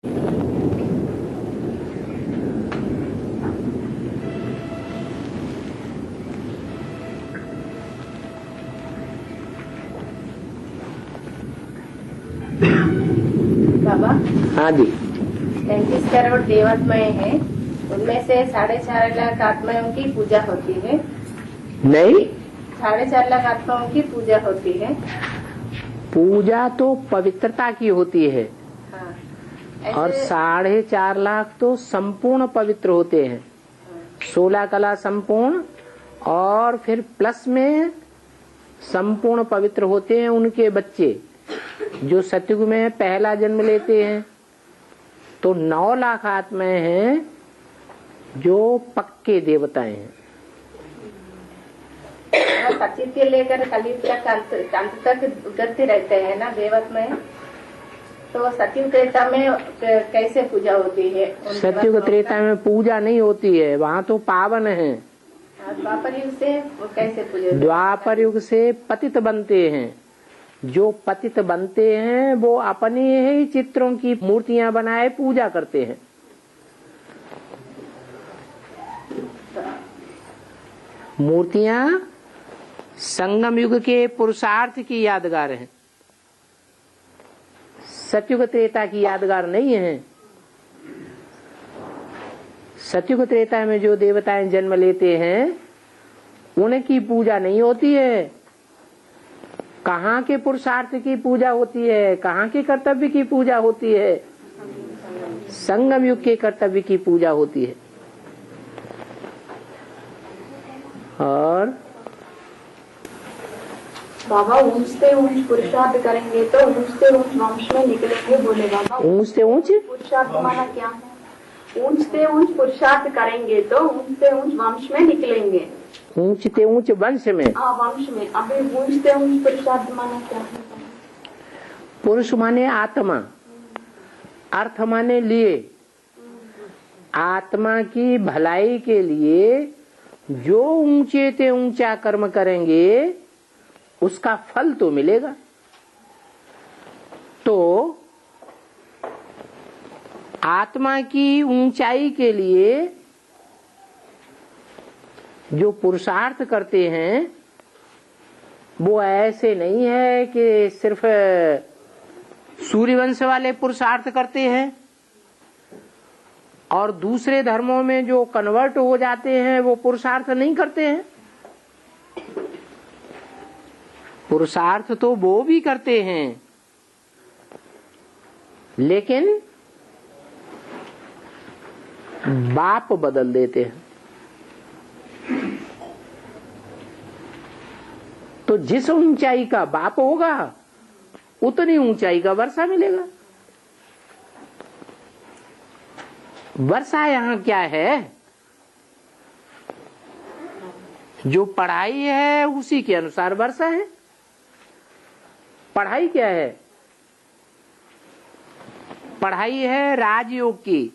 बाबा, हाँ जी। 33 करोड़ देवात्माएं हैं, उनमें से 4.5 लाख आत्माओं की पूजा होती है। नहीं, 4.5 लाख आत्माओं की पूजा होती है। पूजा तो पवित्रता की होती है। हाँ, और 4.5 लाख तो संपूर्ण पवित्र होते हैं। 16 कला संपूर्ण, और फिर प्लस में संपूर्ण पवित्र होते हैं उनके बच्चे जो सतयुग में पहला जन्म लेते हैं। तो 9 लाख आत्माएं हैं जो पक्के देवताएं हैं। सतयुग के लेकर कलयुग तक अंत तक उतरते रहते हैं ना देवात्माएं। तो सतयुग त्रेता में कैसे पूजा होती है? सतयुग त्रेता में पूजा नहीं होती है, वहाँ तो पावन है। द्वापर युग से कैसे पूजा? द्वापर युग से पतित बनते हैं। जो पतित बनते हैं वो अपने ही चित्रों की मूर्तियां बनाए पूजा करते हैं। मूर्तियां संगम युग के पुरुषार्थ की यादगार हैं, सतयुग त्रेता की यादगार नहीं है। सतयुग त्रेता में जो देवताएं जन्म लेते हैं उनकी पूजा नहीं होती है। कहाँ के पुरुषार्थ की पूजा होती है, कहाँ के कर्तव्य की पूजा होती है? संगम युग के कर्तव्य की पूजा होती है। और बाबा, ऊंचते ऊंच पुरुषार्थ करेंगे तो ऊंचते ऊंच वंश में निकलेंगे, बोले बाबा। ऊंचते ऊंच पुरुषार्थ माना क्या है? ऊंचते ऊंच पुरुषार्थ करेंगे तो ऊंचते ऊंच वंश में निकलेंगे। ऊंचते ऊंच वंश में? वंश में। अभी ऊंचते ऊंच पुरुषार्थ माना क्या है? पुरुष माने आत्मा, अर्थ माने लिए। आत्मा की भलाई के लिए जो ऊंचे से ऊंचा कर्म करेंगे उसका फल तो मिलेगा। तो आत्मा की ऊंचाई के लिए जो पुरुषार्थ करते हैं वो ऐसे नहीं है कि सिर्फ सूर्यवंश वाले पुरुषार्थ करते हैं और दूसरे धर्मों में जो कन्वर्ट हो जाते हैं वो पुरुषार्थ नहीं करते हैं। पुरुषार्थ तो वो भी करते हैं, लेकिन बाप बदल देते हैं। तो जिस ऊंचाई का बाप होगा उतनी ऊंचाई का वर्षा मिलेगा। वर्षा यहाँ क्या है? जो पढ़ाई है उसी के अनुसार वर्षा है। पढ़ाई क्या है? पढ़ाई है राजयोग की,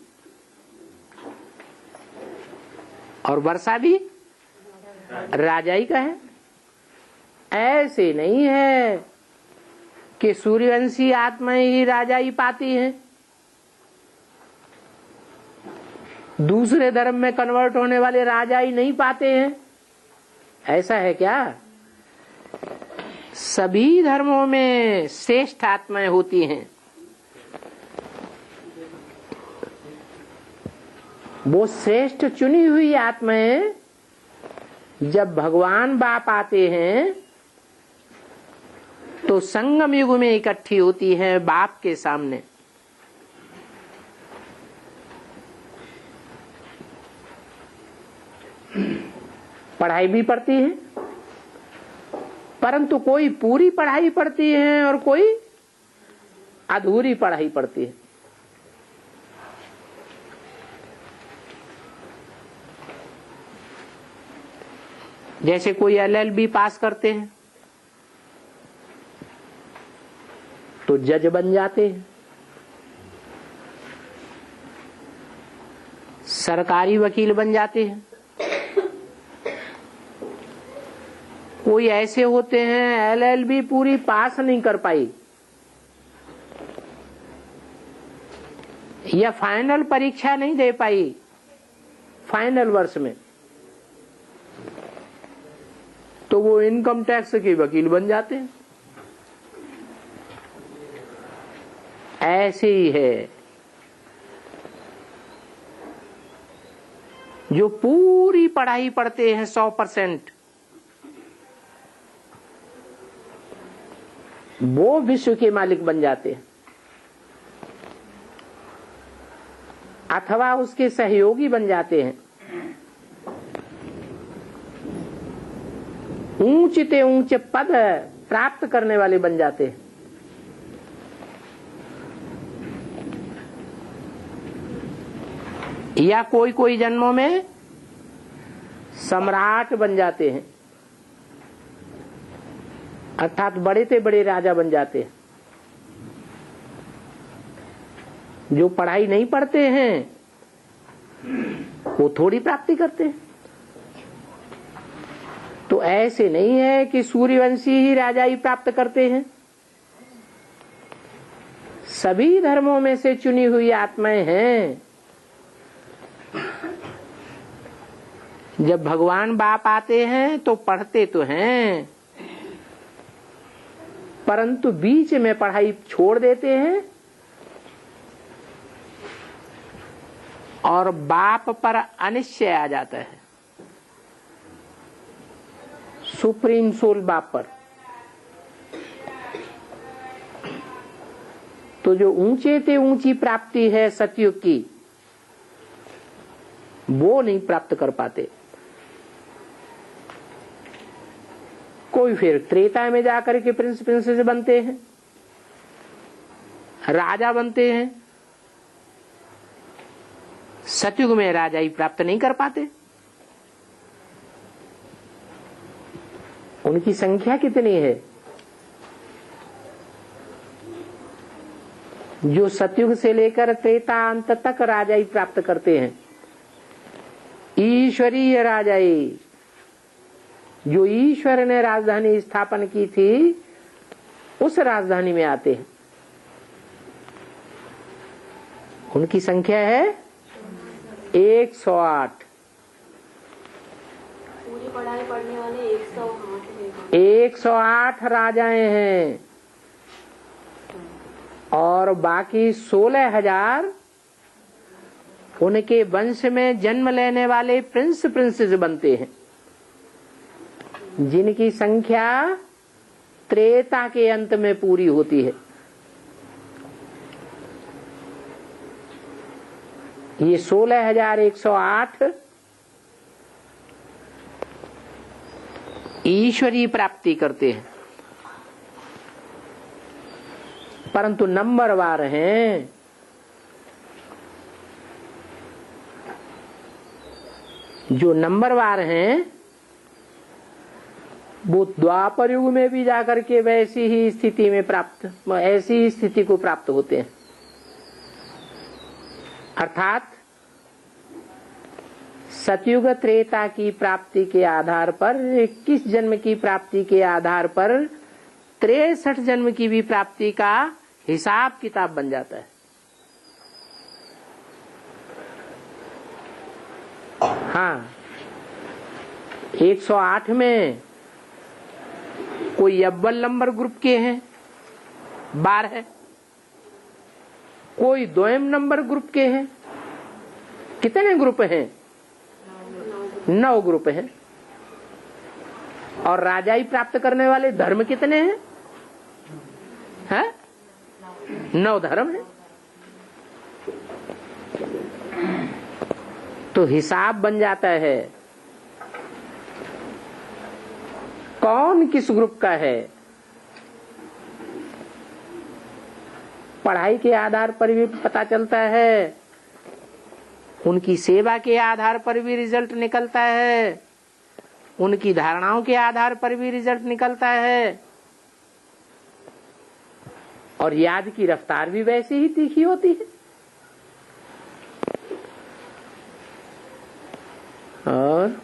और वर्षा भी राजाई का है। ऐसे नहीं है कि सूर्यवंशी आत्माएं ही राजाई पाती हैं। दूसरे धर्म में कन्वर्ट होने वाले राजाई नहीं पाते हैं, ऐसा है क्या? सभी धर्मों में श्रेष्ठ आत्माएं होती हैं। वो श्रेष्ठ चुनी हुई आत्माएं जब भगवान बाप आते हैं तो संगम युग में इकट्ठी होती है बाप के सामने। पढ़ाई भी पढ़ती है, परंतु कोई पूरी पढ़ाई पढ़ती है और कोई अधूरी पढ़ाई पढ़ती है। जैसे कोई LLB पास करते हैं तो जज बन जाते हैं, सरकारी वकील बन जाते हैं। कोई ऐसे होते हैं LLB पूरी पास नहीं कर पाई, या फाइनल परीक्षा नहीं दे पाई फाइनल वर्ष में, तो वो इनकम टैक्स के वकील बन जाते हैं। ऐसे ही है जो पूरी पढ़ाई पढ़ते हैं 100%, वो विश्व के मालिक बन जाते हैं, अथवा उसके सहयोगी बन जाते हैं। ऊंचे से ऊंचे पद प्राप्त करने वाले बन जाते हैं। या कोई कोई जन्मों में सम्राट बन जाते हैं, अर्थात बड़े से बड़े राजा बन जाते हैं। जो पढ़ाई नहीं पढ़ते हैं वो थोड़ी प्राप्ति करते हैं। तो ऐसे नहीं है कि सूर्यवंशी ही राजा ही प्राप्त करते हैं। सभी धर्मों में से चुनी हुई आत्माएं हैं। जब भगवान बाप आते हैं तो पढ़ते तो हैं, परंतु बीच में पढ़ाई छोड़ देते हैं और बाप पर अनिश्चय आ जाता है, सुप्रीम सोल बाप पर। तो जो ऊंचे से ऊंची प्राप्ति है सतयुग की, वो नहीं प्राप्त कर पाते। कोई फिर त्रेता में जाकर के प्रिंस प्रिंसेस बनते हैं, राजा बनते हैं। सतयुग में राजा ही प्राप्त नहीं कर पाते। उनकी संख्या कितनी है? जो सतयुग से लेकर त्रेता अंत तक राजा ही प्राप्त करते हैं, ईश्वरीय राजा ही, जो ईश्वर ने राजधानी स्थापन की थी उस राजधानी में आते हैं। उनकी संख्या है 108। पूरी पढ़ाई पढ़ने वाले 108 108 राजाएं हैं और बाकी 16,000 उनके वंश में जन्म लेने वाले प्रिंस प्रिंसेस बनते हैं, जिनकी संख्या त्रेता के अंत में पूरी होती है। ये 16,108 ईश्वरीय प्राप्ति करते हैं, परंतु नंबरवार हैं। जो नंबरवार हैं वो द्वापर युग में भी जाकर के वैसी ही स्थिति में ऐसी ही स्थिति को प्राप्त होते हैं। अर्थात सतयुग त्रेता की प्राप्ति के आधार पर, 21 जन्म की प्राप्ति के आधार पर 63 जन्म की भी प्राप्ति का हिसाब किताब बन जाता है। हाँ, 108 में कोई अव्वल नंबर ग्रुप के हैं 12, कोई द्वयम नंबर ग्रुप के हैं। कितने ग्रुप हैं? 9 ग्रुप हैं। और राजाई प्राप्त करने वाले धर्म कितने हैं? 9 धर्म है। तो हिसाब बन जाता है कौन किस ग्रुप का है। पढ़ाई के आधार पर भी पता चलता है, उनकी सेवा के आधार पर भी रिजल्ट निकलता है, उनकी धारणाओं के आधार पर भी रिजल्ट निकलता है, और याद की रफ्तार भी वैसे ही तीखी होती है। और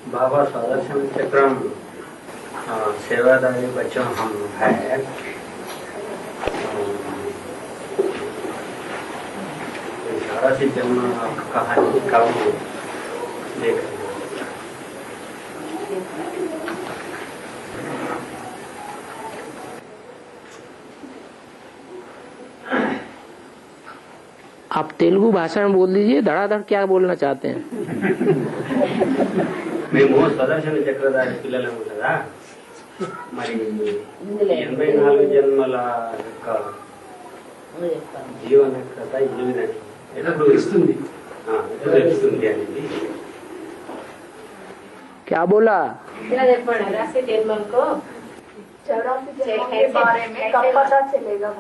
बाबा सदाशिव चक्रम सेवादारी बच्चों हम है, सारा सी जन्म कहानी कब देख आप तेलुगु भाषा में बोल दीजिए, धड़ाधड़ क्या बोलना चाहते हैं। మేము సదర్శన చక్రధారి పిల్లలు కదా, మరి 84 జన్మల యొక్క జీవన కథ ఎప్పుడు ఇస్తుంది తెలుస్తుంది అనేది क्या बोला? राशि जन्मल को 84 जन्मों के बारे में कब पता चलेगा?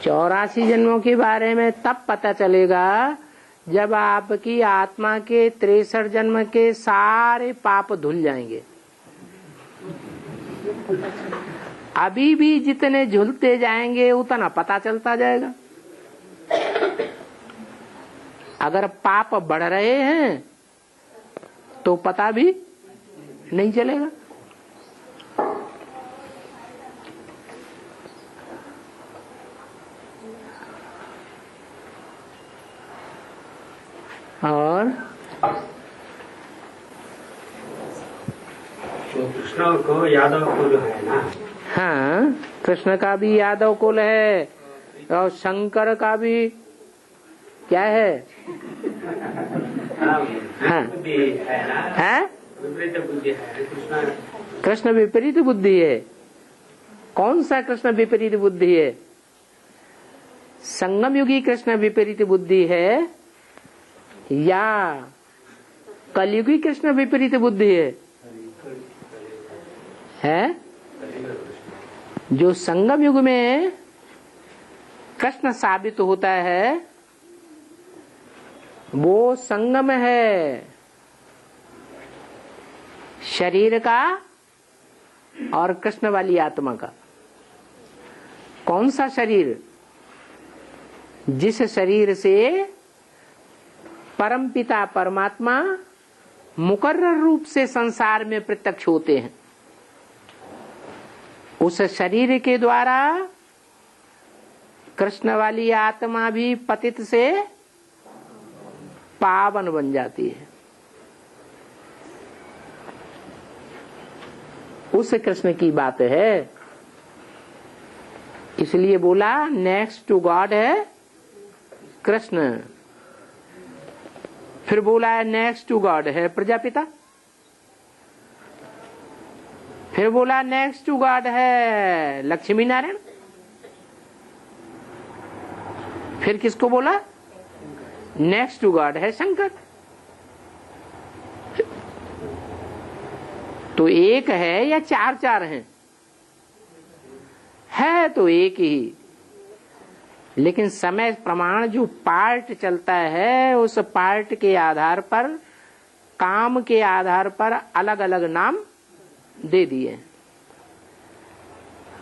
84 जन्मों के बारे में तब पता चलेगा जब आपकी आत्मा के 63 जन्म के सारे पाप धुल जाएंगे। अभी भी जितने झुलते जाएंगे उतना पता चलता जाएगा। अगर पाप बढ़ रहे हैं तो पता भी नहीं चलेगा। और तो कृष्ण को यादव कुल है ना? हाँ, कृष्ण का भी यादव कुल है और शंकर का भी क्या है? हाँ, बुद्धि है ना? है? विपरीत बुद्धि है कृष्ण। कृष्ण विपरीत बुद्धि है। कौन सा कृष्ण विपरीत बुद्धि है? संगम युगी कृष्ण विपरीत बुद्धि है या कलयुगी कृष्ण विपरीत बुद्धि है? जो संगम युग में कृष्ण साबित होता है वो संगम है शरीर का और कृष्ण वाली आत्मा का। कौन सा शरीर? जिस शरीर से परमपिता परमात्मा मुकर्रर रूप से संसार में प्रत्यक्ष होते हैं, उस शरीर के द्वारा कृष्ण वाली आत्मा भी पतित से पावन बन जाती है। उस कृष्ण की बात है। इसलिए बोला नेक्स्ट टू गॉड है कृष्ण। फिर बोला है नेक्स्ट टू गॉड है प्रजापिता। फिर बोला नेक्स्ट टू गॉड है लक्ष्मी नारायण। फिर किसको बोला? नेक्स्ट टू गॉड है शंकर। तो एक है या चार चार हैं? है तो एक ही, लेकिन समय प्रमाण जो पार्ट चलता है उस पार्ट के आधार पर, काम के आधार पर अलग अलग नाम दे दिए।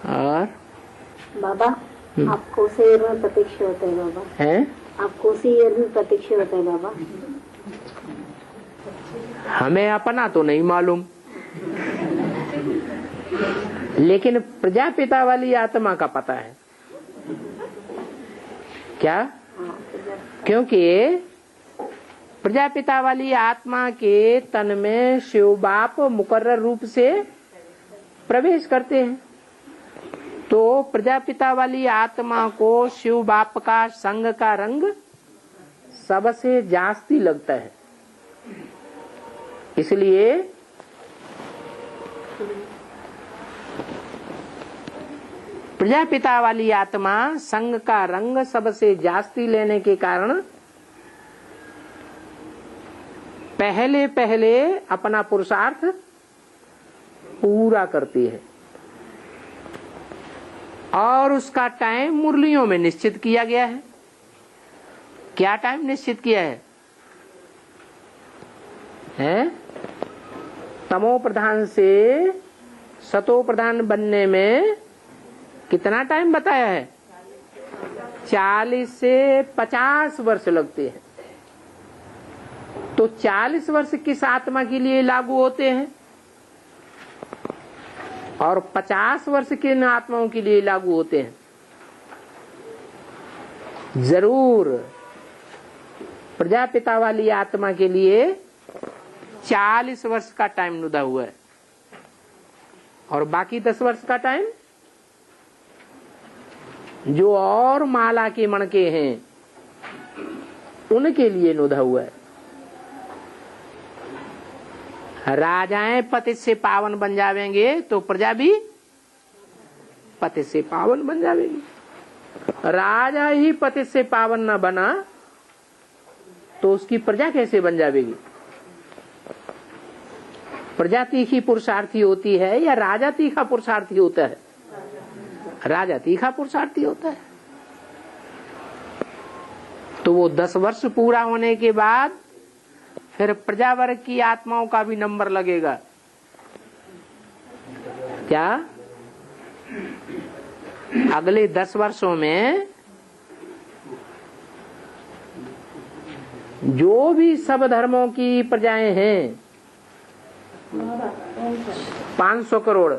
और बाबा आप कोसी ईयर में प्रत्यक्ष होते हैं बाबा? हैं? आप कोसी ईयर में प्रत्यक्ष होते हैं बाबा? हमें अपना तो नहीं मालूम, लेकिन प्रजापिता वाली आत्मा का पता है। क्या? क्योंकि प्रजापिता वाली आत्मा के तन में शिव बाप मुकर्रर रूप से प्रवेश करते हैं, तो प्रजापिता वाली आत्मा को शिव बाप का संग का रंग सबसे जास्ती लगता है। इसलिए प्रजापिता वाली आत्मा संग का रंग सबसे जास्ती लेने के कारण पहले पहले अपना पुरुषार्थ पूरा करती है और उसका टाइम मुरलियों में निश्चित किया गया है। क्या टाइम निश्चित किया है? तमो प्रधान से सतो प्रधान बनने में कितना टाइम बताया है? 40 से 50 वर्ष लगते हैं। तो 40 वर्ष किस आत्मा के लिए लागू होते हैं? और 50 वर्ष के इन आत्माओं के लिए लागू होते हैं। जरूर प्रजापिता वाली आत्मा के लिए 40 वर्ष का टाइम नुदा हुआ है और बाकी 10 वर्ष का टाइम जो और माला के मणके हैं उनके लिए नुदा हुआ है। राजाएं पति से पावन बन जावेंगे तो प्रजा भी पति से पावन बन जावेगी। राजा ही पति से पावन न बना तो उसकी प्रजा कैसे बन जाएगी? प्रजा तीखी पुरुषार्थी होती है या राजा तीखा पुरुषार्थी होता है? राजा तीखा पुरुषार्थी होता है। तो वो 10 वर्ष पूरा होने के बाद फिर प्रजा वर्ग की आत्माओं का भी नंबर लगेगा। क्या अगले 10 वर्षों में जो भी सब धर्मों की प्रजाएं हैं 500 करोड़,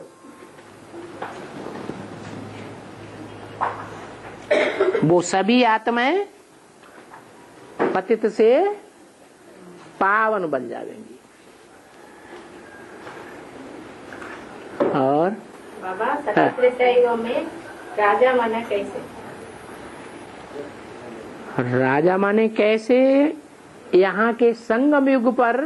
वो सभी आत्माएं पतित से पावन बन जाएंगी। और बाबा सत्य में राजा माना कैसे? राजा माने कैसे? यहाँ के संगम युग पर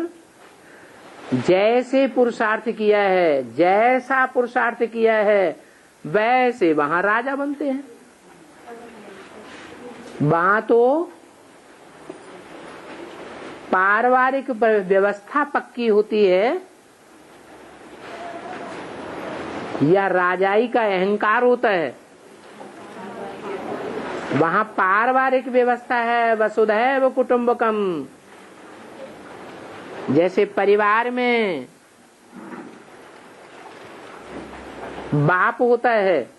जैसे पुरुषार्थ किया है, जैसा पुरुषार्थ किया है वैसे वहां राजा बनते हैं। वहां तो पारिवारिक व्यवस्था पक्की होती है या राजाई का अहंकार होता है। वहां पारिवारिक व्यवस्था है, वसुधैव कुटुंबकम। जैसे परिवार में बाप होता है,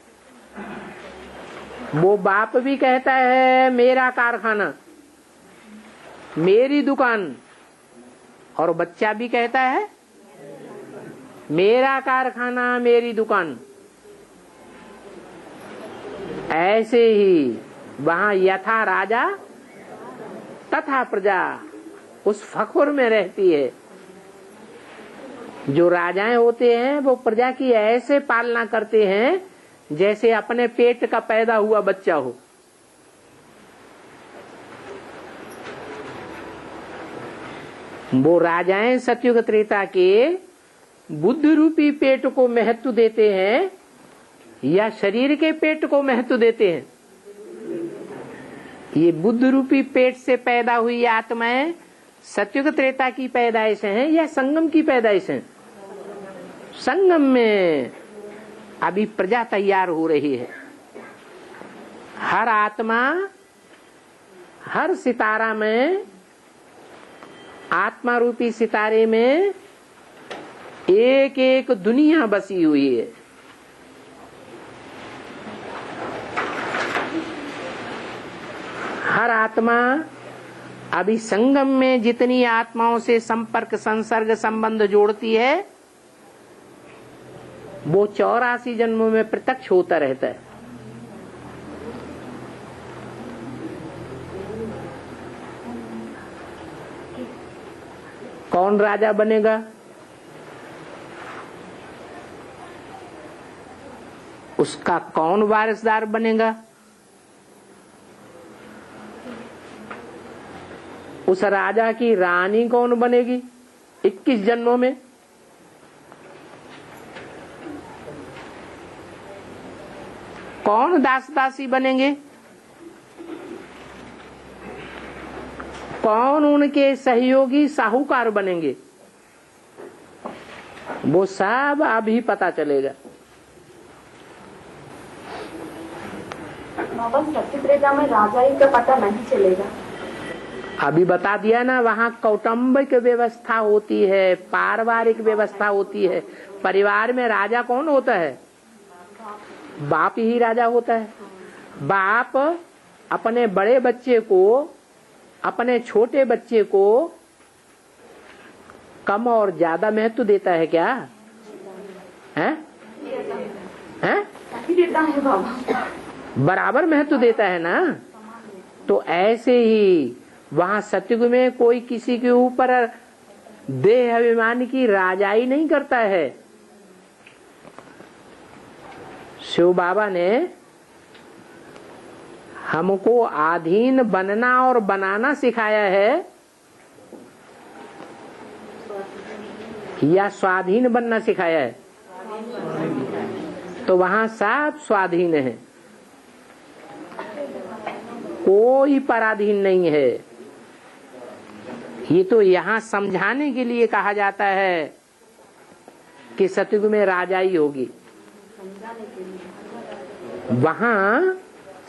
वो बाप भी कहता है मेरा कारखाना, मेरी दुकान, और बच्चा भी कहता है मेरा कारखाना मेरी दुकान। ऐसे ही वहां यथा राजा तथा प्रजा उस फखुर में रहती है। जो राजाएं होते हैं वो प्रजा की ऐसे पालना करते हैं जैसे अपने पेट का पैदा हुआ बच्चा हो। वो राजाएं सतयुग त्रेता के बुद्ध रूपी पेट को महत्व देते हैं या शरीर के पेट को महत्व देते हैं? ये बुद्ध रूपी पेट से पैदा हुई आत्माएं सतयुग त्रेता की पैदाइश हैं या संगम की पैदाइश हैं? संगम में अभी प्रजा तैयार हो रही है। हर आत्मा, हर सितारा में, आत्मा रूपी सितारे में एक एक दुनिया बसी हुई है। हर आत्मा अभी संगम में जितनी आत्माओं से संपर्क, संसर्ग, संबंध जोड़ती है वो 84 जन्मों में प्रत्यक्ष होता रहता है। कौन राजा बनेगा? उसका कौन वारिसदार बनेगा? उस राजा की रानी कौन बनेगी 21 जन्मों में? कौन दास दासी बनेंगे? कौन उनके सहयोगी साहूकार बनेंगे? वो सब अभी पता चलेगा। बाबा सत्य त्रेता में राजाई का पता नहीं चलेगा। अभी बता दिया ना, वहाँ कौटुंबिक व्यवस्था होती है, पारिवारिक व्यवस्था होती है। परिवार में राजा कौन होता है? बाप ही राजा होता है। बाप अपने बड़े बच्चे को, अपने छोटे बच्चे को कम और ज्यादा महत्व देता है क्या? है काफी देता है बाबा, बराबर महत्व देता है ना। तो ऐसे ही वहां सतयुग में कोई किसी के ऊपर देह अभिमान की राजाई नहीं करता है। शिव बाबा ने हमको अधीन बनना और बनाना सिखाया है या स्वाधीन बनना सिखाया है? तो वहां सब स्वाधीन है, कोई पराधीन नहीं है। ये तो यहाँ समझाने के लिए कहा जाता है कि सतयुग में राजाई होगी। वहां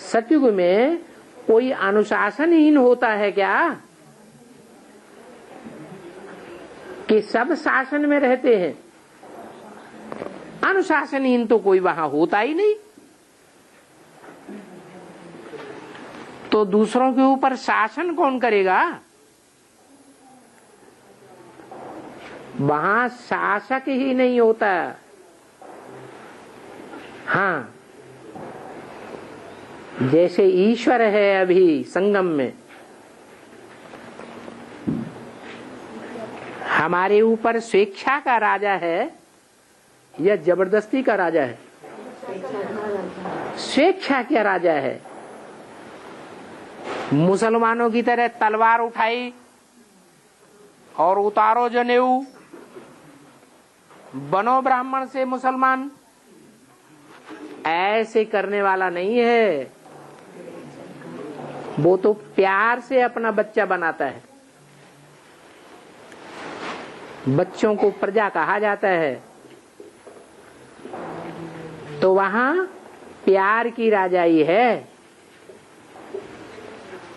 सतयुग में कोई अनुशासनहीन होता है क्या कि सब शासन में रहते हैं? अनुशासनहीन तो कोई वहां होता ही नहीं। तो दूसरों के ऊपर शासन कौन करेगा? वहां शासक ही नहीं होता। हाँ, जैसे ईश्वर है अभी संगम में, हमारे ऊपर स्वेच्छा का राजा है या जबरदस्ती का राजा है? स्वेच्छा क्या राजा है। मुसलमानों की तरह तलवार उठाई और उतारो जनेऊ, बनो ब्राह्मण से मुसलमान, ऐसे करने वाला नहीं है। वो तो प्यार से अपना बच्चा बनाता है। बच्चों को प्रजा कहा जाता है। तो वहां प्यार की राजाई है,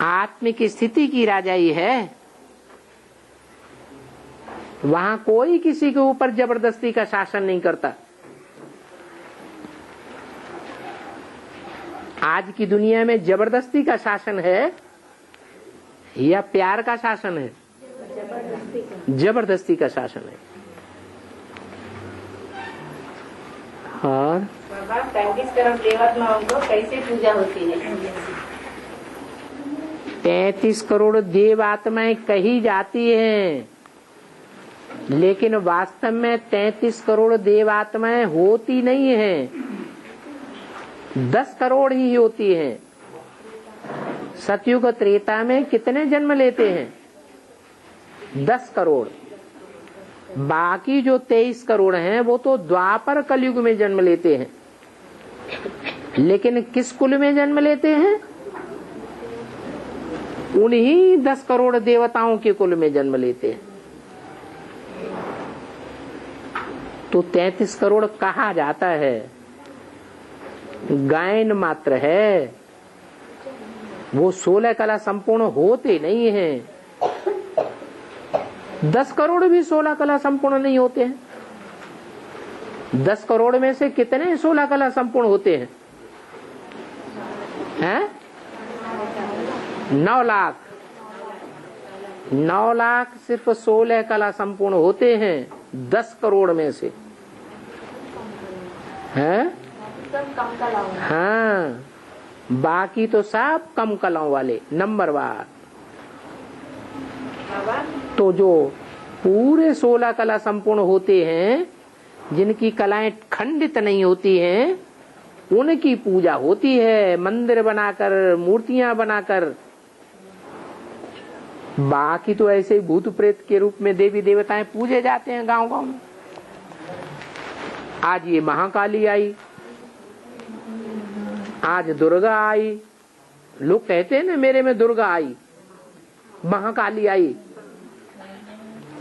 आत्मिक स्थिति की राजाई है। वहां कोई किसी के ऊपर जबरदस्ती का शासन नहीं करता। आज की दुनिया में जबरदस्ती का शासन है या प्यार का शासन है? जबरदस्ती का शासन है। और बाबा 35 करोड़ देवात्माओं को कैसे पूजा होती है? 33 करोड़ देव आत्माएं कही जाती हैं, लेकिन वास्तव में 33 करोड़ देव आत्माएं होती नहीं हैं, 10 करोड़ ही होती हैं। सतयुग त्रेता में कितने जन्म लेते हैं? 10 करोड़। बाकी जो 23 करोड़ हैं वो तो द्वापर कलयुग में जन्म लेते हैं। लेकिन किस कुल में जन्म लेते हैं? उन्हीं 10 करोड़ देवताओं के कुल में जन्म लेते हैं। तो 33 करोड़ कहा जाता है, गायन मात्र है। वो 16 कला संपूर्ण होते नहीं हैं। 10 करोड़ भी 16 कला संपूर्ण नहीं होते हैं। 10 करोड़ में से कितने 16 कला संपूर्ण होते हैं? 9 लाख। 9 लाख सिर्फ 16 कला संपूर्ण होते हैं 10 करोड़ में से, हैं? हाँ, बाकी तो सब कम कलाओं वाले नंबरवार। तो जो पूरे 16 कला संपूर्ण होते हैं, जिनकी कलाएं खंडित नहीं होती हैं, उनकी पूजा होती है मंदिर बनाकर, मूर्तियां बनाकर। बाकी तो ऐसे ही भूत प्रेत के रूप में देवी देवताएं पूजे जाते हैं गांव गांव में। आज ये महाकाली आई, आज दुर्गा आई। लोग कहते हैं ना मेरे में दुर्गा आई, महाकाली आई।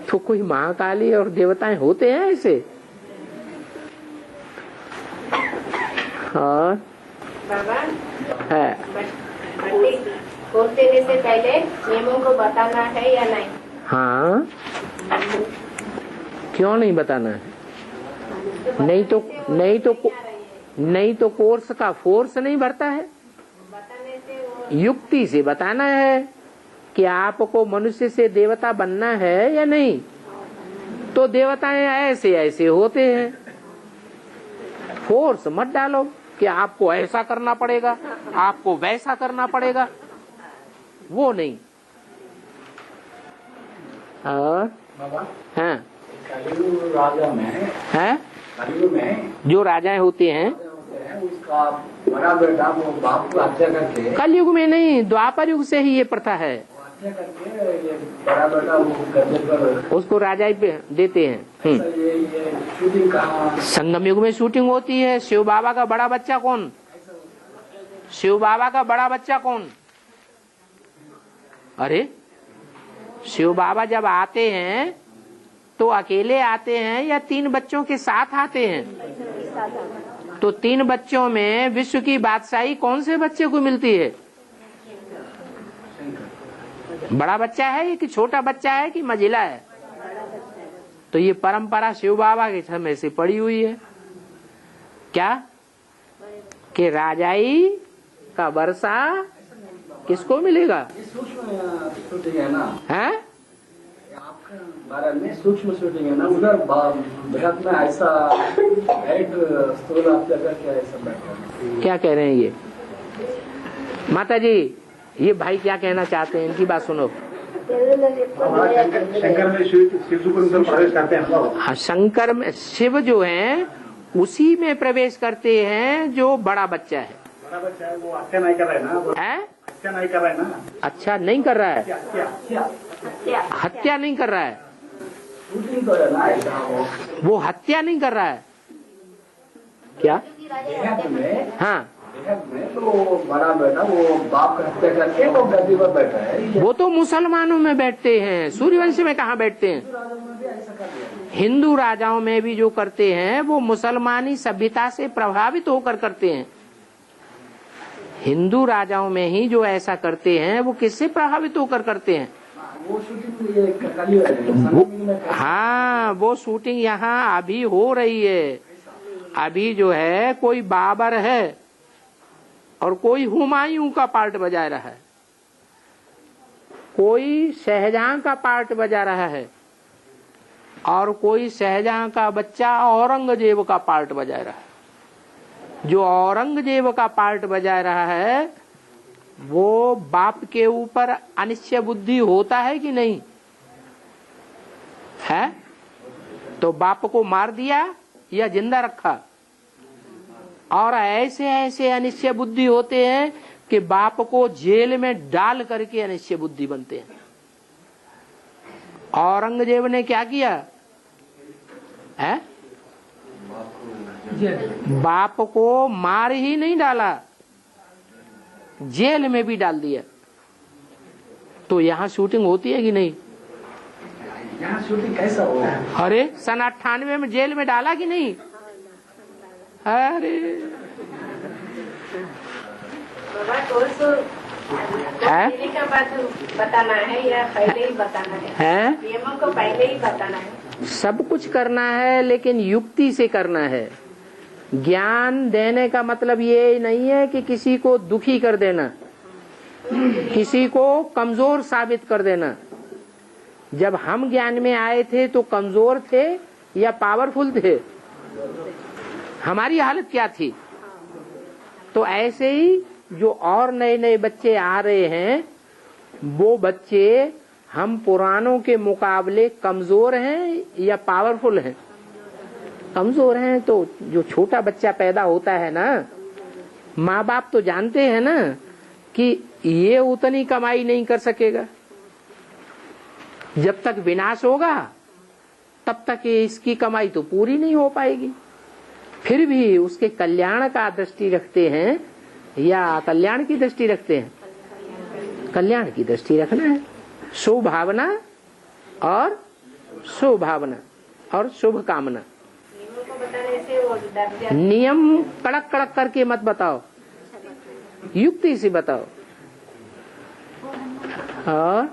तो कोई महाकाली और देवताएं होते हैं ऐसे? और बाबा है भट्टी खोल देने से पहले नियमों को बताना है या नहीं? हाँ, क्यों नहीं बताना है? नहीं तो कोर्स का फोर्स नहीं भरता है। बताने से वो युक्ति से बताना है कि आपको मनुष्य से देवता बनना है या नहीं। तो देवताएं ऐसे ऐसे होते हैं, फोर्स मत डालो। कि आपको ऐसा करना पड़ेगा, आपको वैसा करना पड़ेगा, वो नहीं। और हाँ, कलियुग राजा में हैं कलियुग में जो राजाएं होते हैं उसका बड़ा बेटा वो बाप को हत्या करके, कलयुग में नहीं, द्वापर युग से ही ये प्रथा है। हत्या करके ये बड़ा बेटा वो गद्दे पर उसको राजा पे देते हैं। ये शूटिंग कहाँ? संगम युग में शूटिंग होती है। शिव बाबा का बड़ा बच्चा कौन? शिव बाबा का बड़ा बच्चा कौन? अरे शिव बाबा जब आते हैं तो अकेले आते हैं या 3 बच्चों के साथ आते हैं? तो 3 बच्चों में विश्व की बादशाही कौन से बच्चे को मिलती है? बड़ा बच्चा है कि छोटा बच्चा है कि मझिला है? तो ये परंपरा शिव बाबा के समय से पड़ी हुई है। क्या कि राजाई का वर्षा किसको मिलेगा? सूक्ष्म शूटिंग है ना, है आपके बारे में सूक्ष्म शूटिंग है ना। उधर बृहद में ऐसा हेड स्थूल हत्या करके ऐसा बैठा। क्या कह रहे हैं ये माता जी? ये भाई क्या कहना चाहते हैं, इनकी बात सुनो। शंकर में शिव प्रवेश करते हैं। हाँ, शंकर में शिव जो है उसी में प्रवेश करते हैं जो बड़ा बच्चा है। बड़ा बच्चा है वो हत्या नहीं कर रहा है ना, है? हत्या नहीं कर रहा है ना, अच्छा नहीं कर रहा है, हत्या हत्या नहीं कर रहा है, शूटिंग तो है ना ऐसा। वो हत्या नहीं कर रहा है। क्या? बेहद में हाँ, तो बड़ा बेटा वो बाप का हत्या करके वो गद्दी पर बैठा है। वो तो मुसलमानों में बैठते हैं, सूर्यवंश में कहाँ बैठते हैं? हिंदू राजाओं में भी जो करते हैं वो मुसलमानी सभ्यता से प्रभावित होकर करते हैं। हिंदू राजाओं में ही जो ऐसा करते हैं वो किससे प्रभावित होकर करते हैं? वो शूटिंग ये कलियुग में हाँ, वो शूटिंग यहाँ अभी हो रही है। अभी जो है कोई बाबर है और कोई हुमायूं का पार्ट बजा रहा है, कोई शाहजहां का पार्ट बजा रहा है और कोई शाहजहां का बच्चा औरंगजेब का पार्ट बजा रहा है। जो औरंगजेब का पार्ट बजा रहा है वो बाप के ऊपर अनिश्चय बुद्धि होता है कि नहीं है? तो बाप को मार दिया या जिंदा रखा? और ऐसे ऐसे अनिश्चय बुद्धि होते हैं कि बाप को जेल में डाल करके अनिश्चय बुद्धि बनते हैं। औरंगजेब ने क्या किया है? बाप को मार ही नहीं डाला, जेल में भी डाल दिया। तो यहाँ शूटिंग होती है कि नहीं? यहाँ शूटिंग कैसा हो? अरे सन 98 में जेल में डाला कि नहीं? अरे बाबा का बात बताना है या पहले ही बताना है? नियमों को पहले ही बताना है। सब कुछ करना है लेकिन युक्ति से करना है। ज्ञान देने का मतलब ये नहीं है कि किसी को दुखी कर देना, किसी को कमजोर साबित कर देना। जब हम ज्ञान में आए थे तो कमजोर थे या पावरफुल थे? हमारी हालत क्या थी? तो ऐसे ही जो और नए नए बच्चे आ रहे हैं वो बच्चे हम पुरानों के मुकाबले कमजोर हैं या पावरफुल हैं? कमजोर हैं। तो जो छोटा बच्चा पैदा होता है ना, माँ बाप तो जानते हैं ना कि ये उतनी कमाई नहीं कर सकेगा, जब तक विनाश होगा तब तक इसकी कमाई तो पूरी नहीं हो पाएगी। फिर भी उसके कल्याण का दृष्टि रखते हैं या कल्याण की दृष्टि रखते हैं? कल्याण की दृष्टि रखना है। शुभ भावना और शुभ भावना और शुभ कामना। नियम कड़क कड़क करके मत बताओ, युक्ति से बताओ। और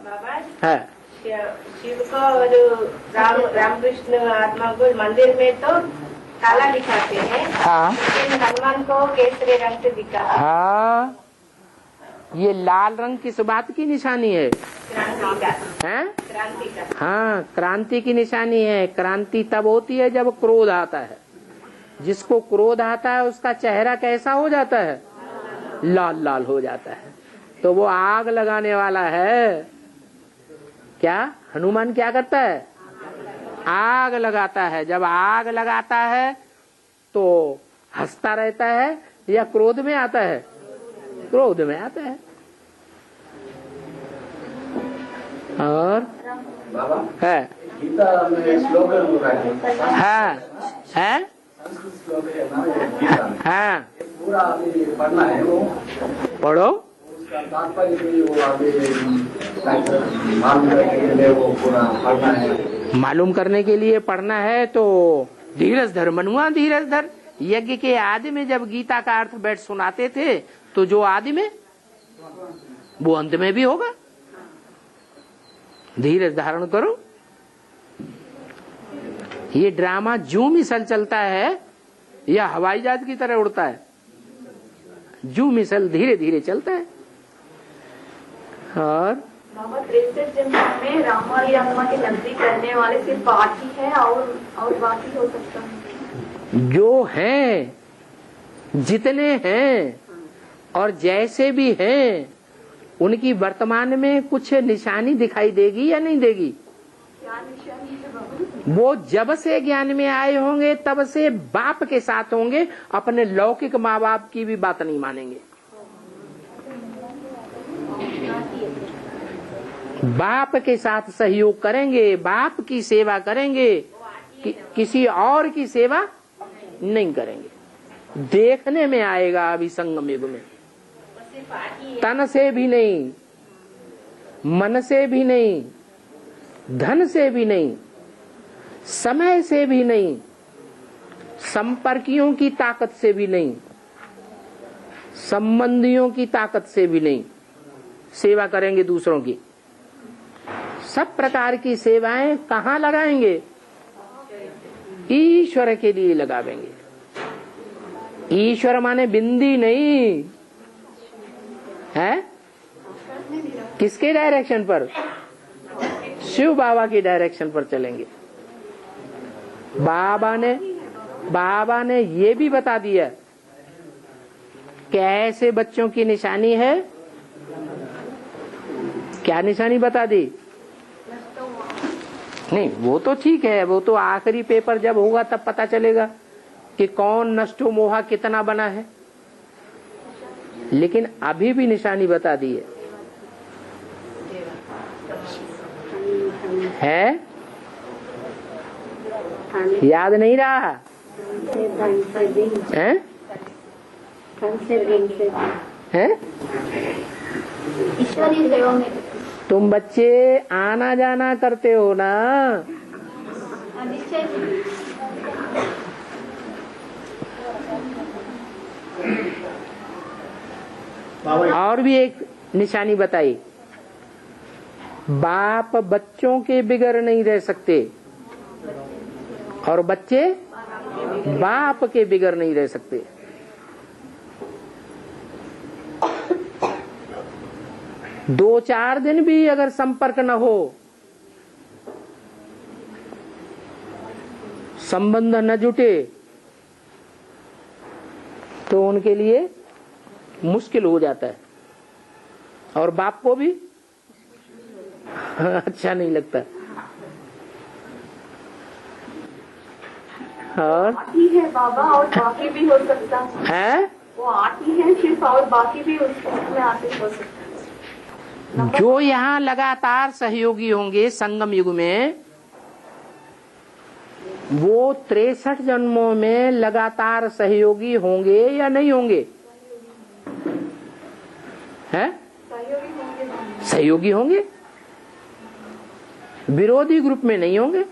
है शिव को जो रामकृष्ण आत्मा को मंदिर में तो काला दिखाते हैं। हाँ, लेकिन हनुमान को केसरी रंग से दिखाते हैं। हाँ, ये लाल रंग किस बात की निशानी है? क्रांति का। हाँ, क्रांति की निशानी है। क्रांति तब होती है जब क्रोध आता है, जिसको क्रोध आता है उसका चेहरा कैसा हो जाता है? लाल लाल हो जाता है। तो वो आग लगाने वाला है। क्या हनुमान क्या करता है? आग लगाता है। जब आग लगाता है तो हंसता रहता है या क्रोध में आता है? क्रोध में आता है। और बाबा है गीता में श्लोक है संस्कृत श्लोक है ना ये गीता में। हाँ पूरा अभी पढ़ना है वो, पढ़ो। उसका तात्पर्य भी वो अभी मालूम करने के लिए वो पूरा पढ़ना है। मालूम करने के लिए पढ़ना है तो धीरज धर मनुआ, धीरज धर। यज्ञ के आदि में जब गीता का अर्थ बैठ सुनाते थे तो जो आदि में वो अंत में भी होगा। धीरज धारण करो। ये ड्रामा जू मिसल चलता है या हवाई जहाज की तरह उड़ता है? जू मिसल धीरे धीरे चलता है। और बाबा 63 जन्म में राम और रामा की नजदीक करने वाले सिर्फ 8 ही है और बाकी हो सकता है? जो हैं, जितने हैं और जैसे भी हैं, उनकी वर्तमान में कुछ निशानी दिखाई देगी या नहीं देगी? क्या निशानी है बाबा? वो जब से ज्ञान में आए होंगे तब से बाप के साथ होंगे, अपने लौकिक माँ बाप की भी बात नहीं मानेंगे। बाप के साथ सहयोग करेंगे, बाप की सेवा करेंगे, किसी और की सेवा नहीं करेंगे। देखने में आएगा अभी संगम युग में। तन से भी नहीं, मन से भी नहीं, धन से भी नहीं, समय से भी नहीं, संपर्कियों की ताकत से भी नहीं, संबंधियों की ताकत से भी नहीं सेवा करेंगे दूसरों की। सब प्रकार की सेवाएं कहाँ लगाएंगे? ईश्वर के लिए लगावेंगे। ईश्वर माने बिंदी नहीं है। किसके डायरेक्शन पर? शिव बाबा की डायरेक्शन पर चलेंगे। बाबा ने ये भी बता दिया कि ऐसे बच्चों की निशानी है। क्या निशानी बता दी? नहीं, वो तो ठीक है, वो तो आखिरी पेपर जब होगा तब पता चलेगा कि कौन नष्टो मोहा कितना बना है। लेकिन अभी भी निशानी बता दी है? याद नहीं रहा है? ईश्वरीय सेवा में तुम बच्चे आना जाना करते हो ना। और भी एक निशानी बताई। बाप बच्चों के बिगड़ नहीं रह सकते और बच्चे बाप के बिगड़ नहीं रह सकते। दो चार दिन भी अगर संपर्क न हो, संबंध न जुटे तो उनके लिए मुश्किल हो जाता है और बाप को भी अच्छा नहीं लगता। और आती है बाबा और बाकी भी हो सकता है, वो आती है सिर्फ और बाकी भी उसमें आते हो सकता है। जो यहाँ लगातार सहयोगी होंगे संगम युग में, वो 63 जन्मों में लगातार सहयोगी होंगे या नहीं होंगे? हैं? सहयोगी होंगे, विरोधी ग्रुप में नहीं होंगे।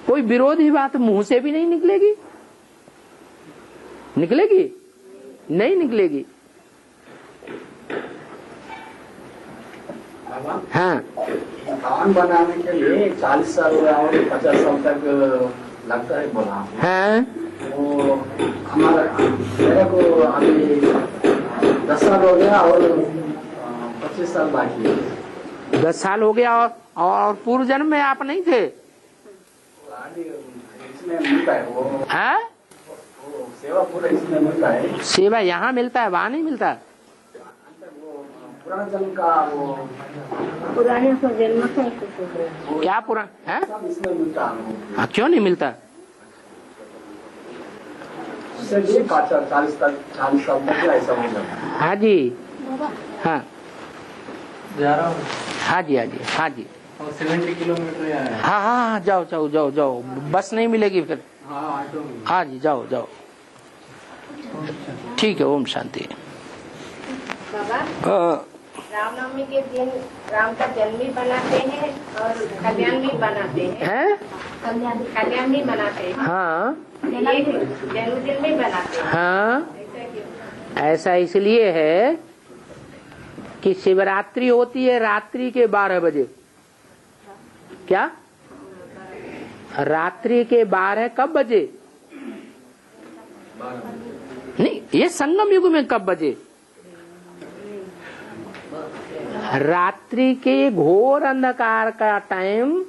कोई विरोधी बात मुंह से भी नहीं निकलेगी। निकलेगी? नहीं निकलेगी। हाँ, मकान बनाने के लिए 40 साल और 50 साल तक लगता है बोला। हाँ, वो हमारा मेरे को अभी 10 साल हो गया और 25 साल बाकी है। 10 साल हो गया और पूर्व जन्म में आप नहीं थे? आदि इसमें मिलता है वो हाँ? सेवा पूरा इसमें मिलता है। सेवा यहाँ मिलता है, वहाँ नहीं मिलता। वो पुराना जन्म का वो पुराने को जन्म का क्या पुराना है? सब इसमें मिलता है। हाँ, क्यों नहीं मिलता? 40 साल तक ऐसा हो जाता है। हाँ जी, हाँ जा रहा हूँ हाँ जी, हाँ जी, हाँ जी, और 70 किलोमीटर है। हाँ हाँ, जाओ जाओ जाओ जाओ, बस नहीं मिलेगी फिर। हाँ ऑटो में। हाँ जी, जाओ जाओ, ठीक है। ओम शांति। बाबा, रामनवमी के दिन राम का जन्म भी बनाते हैं और कल्याण भी बनाते हैं। हैं? कल्याण भी बनाते हैं। हाँ एक जन्मदिन भी बनाते हैं। हाँ, ऐसा क्यों? ऐसा इसलिए है कि शिवरात्रि होती है रात्रि के 12 बजे। क्या? रात्रि के 12 कब बजे? नहीं, ये संगम युग में कब बजे? रात्रि के घोर अंधकार का टाइम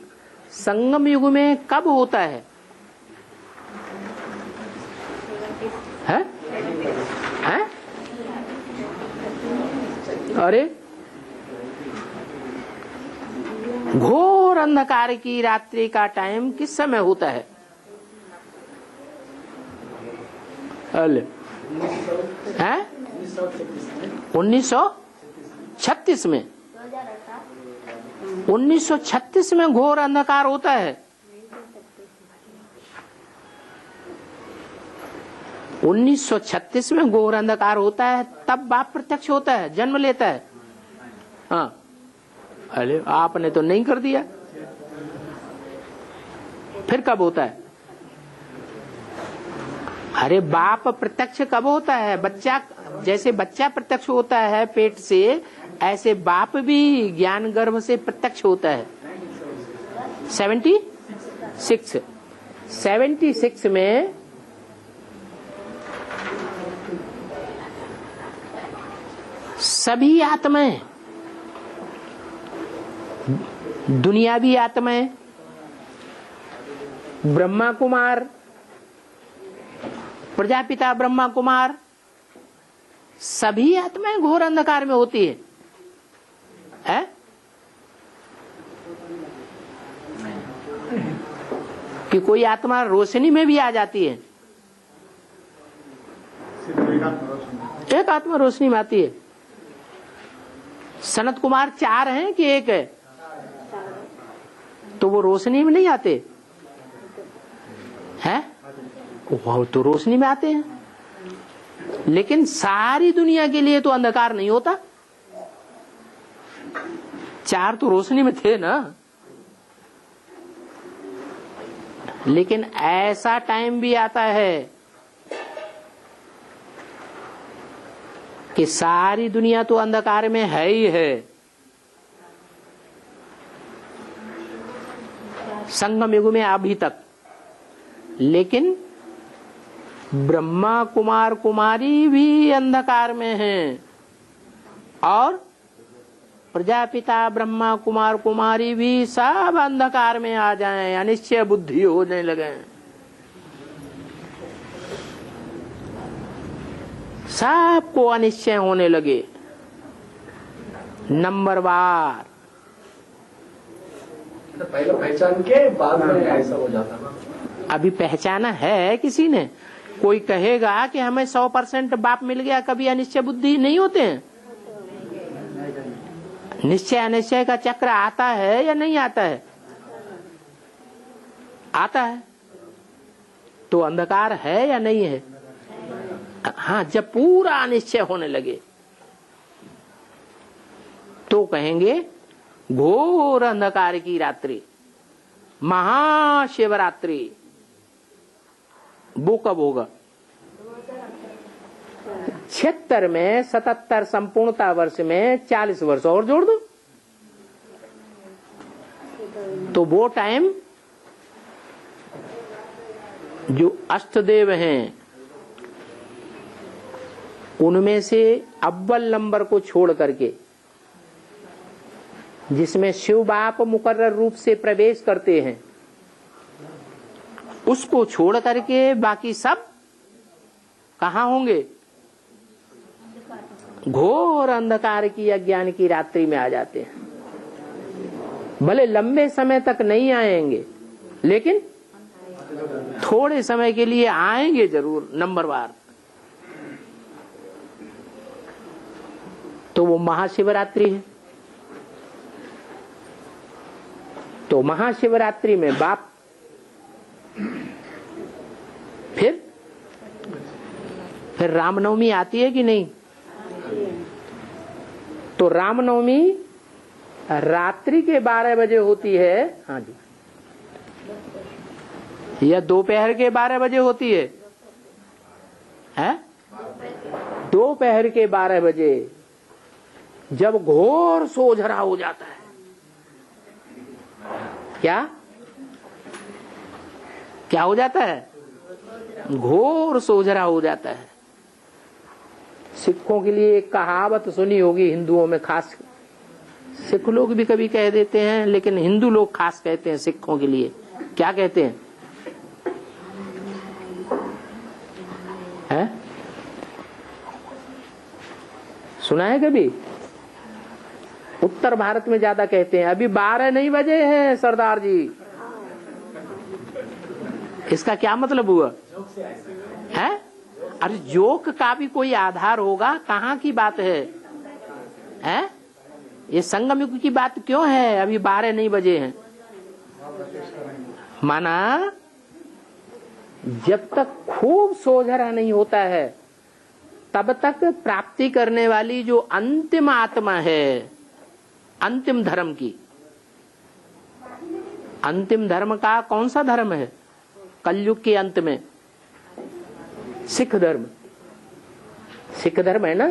संगम युग में कब होता है? हैं? हैं? अरे, घोर अंधकार की रात्रि का टाइम किस समय होता है? अले, हैं? 1936 में। 1936 में घोर अंधकार होता है। 1936 में घोर अंधकार होता है, तब बाप प्रत्यक्ष होता है, जन्म लेता है। हाँ, अरे आपने तो नहीं कर दिया, फिर कब होता है? अरे बाप प्रत्यक्ष कब होता है? बच्चा, जैसे बच्चा प्रत्यक्ष होता है पेट से, ऐसे बाप भी ज्ञान गर्भ से प्रत्यक्ष होता है। 76 में सभी आत्माएं, दुनियावी आत्माएं, ब्रह्मा कुमार, प्रजापिता ब्रह्मा कुमार, सभी आत्माएं घोर अंधकार में होती है। कि कोई आत्मा रोशनी में भी आ जाती है? एक आत्मा रोशनी में आती है। सनत कुमार 4 हैं कि 1 है? तो वो रोशनी में नहीं आते हैं? वो तो रोशनी में आते हैं, लेकिन सारी दुनिया के लिए तो अंधकार नहीं होता। 4 तो रोशनी में थे ना। लेकिन ऐसा टाइम भी आता है कि सारी दुनिया तो अंधकार में है ही है। संगम युग में अभी तक, लेकिन ब्रह्मा कुमार कुमारी भी अंधकार में हैं और प्रजापिता ब्रह्मा कुमार कुमारी भी सब अंधकार में आ जाएं, अनिश्चय बुद्धि होने लगे, सबको अनिश्चय होने लगे नंबरवार। पहले पहचान के बाद में ऐसा हो जाता है। अभी पहचाना है किसी ने? कोई कहेगा कि हमें 100% बाप मिल गया, कभी अनिश्चय बुद्धि नहीं होते हैं? निश्चय अनिश्चय का चक्र आता है या नहीं आता है? आता है। तो अंधकार है या नहीं है? हाँ, जब पूरा अनिश्चय होने लगे तो कहेंगे घोर अंधकार की रात्रि, महाशिवरात्रि। वो कब होगा? 76 में, 77 संपूर्णता वर्ष में 40 वर्ष और जोड़ दो तो वो टाइम जो अष्टदेव हैं उनमें से अव्वल नंबर को छोड़ करके, जिसमें शिव बाप मुकर्रर रूप से प्रवेश करते हैं, उसको छोड़ करके बाकी सब कहाँ होंगे? घोर अंधकार की अज्ञान की रात्रि में आ जाते हैं। भले लंबे समय तक नहीं आएंगे, लेकिन थोड़े समय के लिए आएंगे जरूर, नंबरवार। तो वो महाशिवरात्रि है। तो महाशिवरात्रि में बाप फिर रामनवमी आती है कि नहीं? तो रामनवमी रात्रि के 12 बजे होती है। हाँ जी, या दोपहर के 12 बजे होती है? दोपहर के 12 बजे, जब घोर सोझरा हो जाता है। क्या हो जाता है? घोर सोझरा हो जाता है। सिखों के लिए एक कहावत सुनी होगी, हिंदुओं में खास, सिख लोग भी कभी कह देते हैं, लेकिन हिंदू लोग खास कहते हैं सिखों के लिए। क्या कहते हैं? सुना है कभी? उत्तर भारत में ज्यादा कहते हैं, अभी 12 नहीं बजे हैं सरदार जी। इसका क्या मतलब हुआ? है? अरे जोक का भी कोई आधार होगा, कहाँ की बात है? ये संगम युग की बात क्यों है? अभी 12 नहीं बजे हैं। माना जब तक खूब सोझरा नहीं होता है, तब तक प्राप्ति करने वाली जो अंतिम आत्मा है, अंतिम धर्म की, अंतिम धर्म का कौन सा धर्म है? कलयुग के अंत में सिख धर्म, सिख धर्म है ना।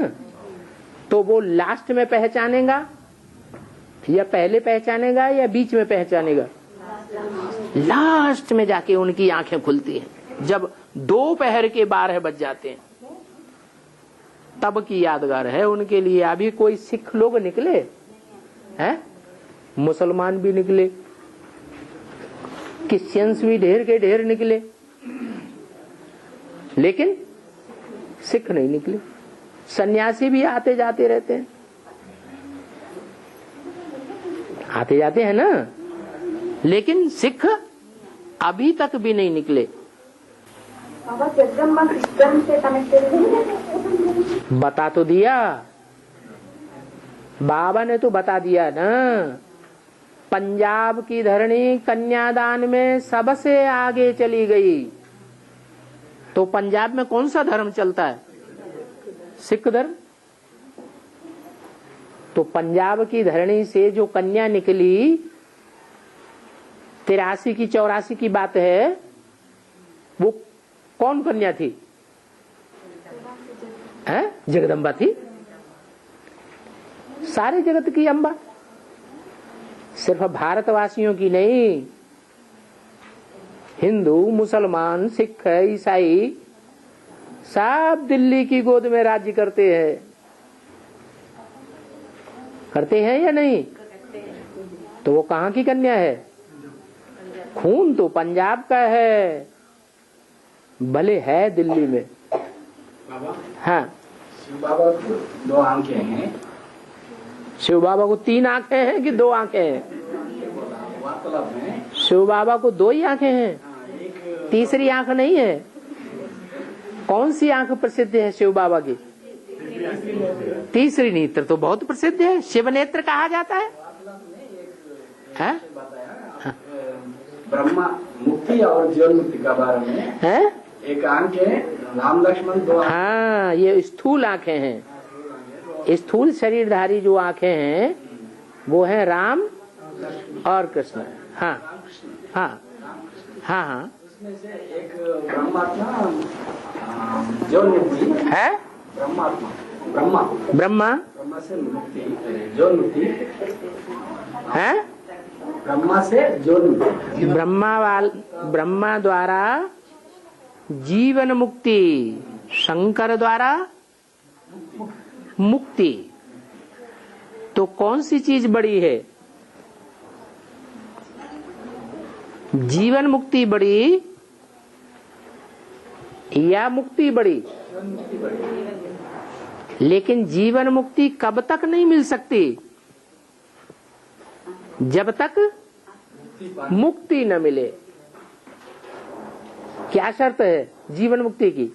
तो वो लास्ट में पहचानेगा, या पहले पहचानेगा, या बीच में पहचानेगा? लास्ट में जाके उनकी आंखें खुलती हैं, जब दोपहर के 12 बज जाते हैं, तब की यादगार है उनके लिए। अभी कोई सिख लोग निकले हैं, मुसलमान भी निकले, क्रिश्चियंस भी ढेर के ढेर निकले, लेकिन सिख नहीं निकले। सन्यासी भी आते जाते रहते हैं, आते जाते हैं ना, लेकिन सिख अभी तक भी नहीं निकले। बाबा जगदम्बा सिस्टम से कनेक्टेड है? बता तो दिया बाबा ने, तो बता दिया ना। पंजाब की धरणी कन्यादान में सबसे आगे चली गई। तो पंजाब में कौन सा धर्म चलता है? सिख धर्म। तो पंजाब की धरणी से जो कन्या निकली, 83 की 84 की बात है, वो कौन कन्या थी? जगदम्बा थी, सारे जगत की अम्बा। सिर्फ भारतवासियों की नहीं, हिंदू, मुसलमान, सिख, ईसाई सब दिल्ली की गोद में राज्य करते हैं। करते हैं या नहीं? तो वो कहाँ की कन्या है? खून तो पंजाब का है, भले है दिल्ली में। हाँ, शिव बाबा को 2 आंखें हैं। शिव बाबा को 3 आंखें हैं कि 2 आंखें हैं? वार्तालाप में शिव बाबा को 2 ही आंखें हैं, तीसरी आंख नहीं है। कौन सी आंख प्रसिद्ध है शिव बाबा की? तीसरी नेत्र तो बहुत प्रसिद्ध है, शिव नेत्र कहा जाता है। ब्रह्मा मुक्ति और जीवन मुक्ति का बारे में है? एक आंख है, राम लक्ष्मण 2 आंखें। हाँ, ये स्थूल आंखें हैं। स्थूल शरीरधारी जो आंखें हैं वो है राम और कृष्ण। हाँ हाँ हाँ हाँ। उसमें से एक ब्रह्मात्मा जीवन मुक्ति है। ब्रह्मात्मा ब्रह्मा ब्रह्मा से मुक्ति, जीवन मुक्ति है। ब्रह्मा से जीवन मुक्ति। ब्रह्मा द्वारा जीवन मुक्ति, शंकर द्वारा मुक्ति। तो कौन सी चीज बड़ी है? जीवन मुक्ति बड़ी या मुक्ति बड़ी, लेकिन जीवन मुक्ति कब तक नहीं मिल सकती? जब तक मुक्ति न मिले। क्या शर्त है जीवन मुक्ति की?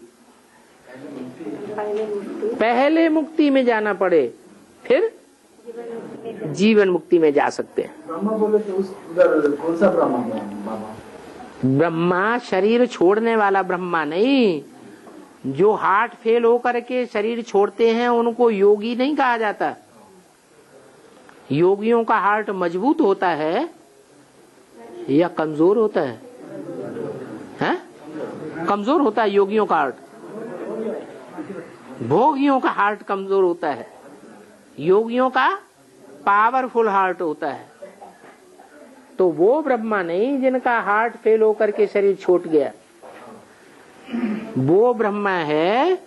पहले मुक्ति में जाना पड़े, फिर जीवन मुक्ति में जा सकते हैं। ब्रह्मा बोले तो उधर कौन सा ब्रह्मा बाबा? ब्रह्मा शरीर छोड़ने वाला ब्रह्मा नहीं। जो हार्ट फेल होकर के शरीर छोड़ते हैं उनको योगी नहीं कहा जाता। योगियों का हार्ट मजबूत होता है या कमजोर होता है? कमजोर होता है योगियों का हार्ट। भोगियों का हार्ट कमजोर होता है, योगियों का पावरफुल हार्ट होता है। तो वो ब्रह्मा नहीं जिनका हार्ट फेल होकर के शरीर छूट गया। वो ब्रह्मा है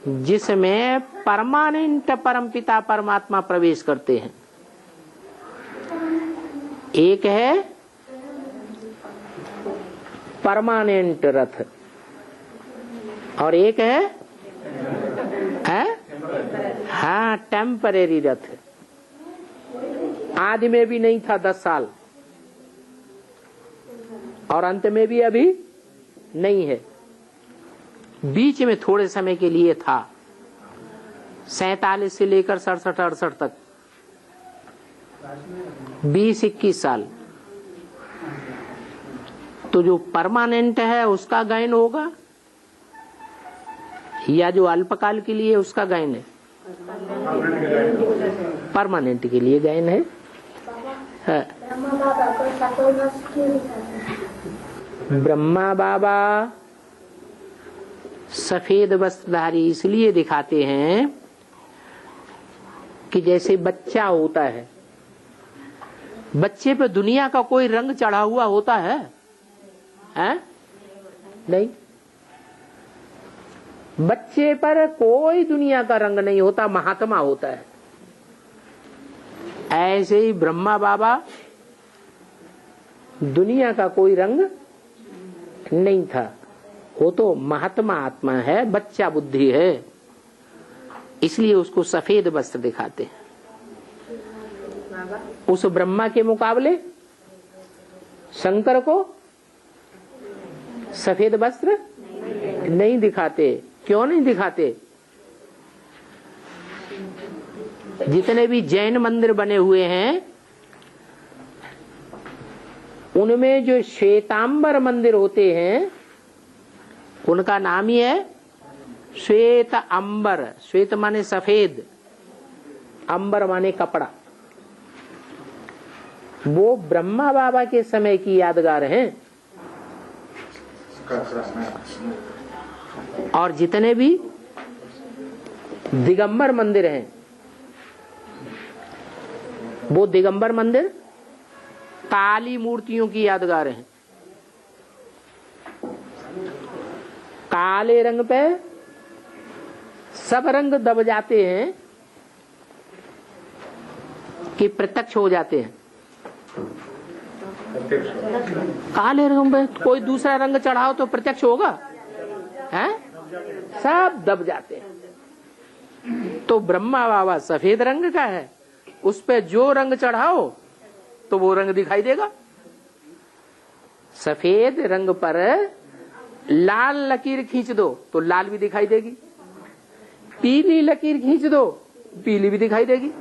जिसमें परमानेंट परमपिता परमात्मा प्रवेश करते हैं। एक है परमानेंट रथ और एक है हाँ टेम्परेरी रथ। आदि में भी नहीं था 10 साल और अंत में भी अभी नहीं है, बीच में थोड़े समय के लिए था। 47 से लेकर 67-68 तक 20-21 साल। तो जो परमानेंट है उसका गायन होगा या जो अल्पकाल के लिए उसका गायन है? परमानेंट के लिए गायन है। ब्रह्मा बाबा सफेद वस्त्रधारी इसलिए दिखाते हैं कि जैसे बच्चा होता है, बच्चे पे दुनिया का कोई रंग चढ़ा हुआ होता है? नहीं, बच्चे पर कोई दुनिया का रंग नहीं होता, महात्मा होता है। ऐसे ही ब्रह्मा बाबा दुनिया का कोई रंग नहीं था, वो तो महात्मा आत्मा है, बच्चा बुद्धि है, इसलिए उसको सफेद वस्त्र दिखाते हैं। उस ब्रह्मा के मुकाबले शंकर को सफेद वस्त्र नहीं दिखाते। क्यों नहीं दिखाते? जितने भी जैन मंदिर बने हुए हैं उनमें जो श्वेतांबर मंदिर होते हैं उनका नाम ही है श्वेत अंबर। श्वेत माने सफेद, अंबर माने कपड़ा। वो ब्रह्मा बाबा के समय की यादगार हैं। और जितने भी दिगंबर मंदिर हैं वो दिगंबर मंदिर काली मूर्तियों की यादगार हैं। काले रंग पे सब रंग दब जाते हैं कि प्रत्यक्ष हो जाते हैं। काले रंग पे कोई दूसरा रंग चढ़ाओ तो प्रत्यक्ष होगा? हैं? सब दब जाते हैं। तो ब्रह्मा बाबा सफेद रंग का है, उस पे जो रंग चढ़ाओ तो वो रंग दिखाई देगा। सफेद रंग पर लाल लकीर खींच दो तो लाल भी दिखाई देगी, पीली लकीर खींच दो पीली भी दिखाई देगी।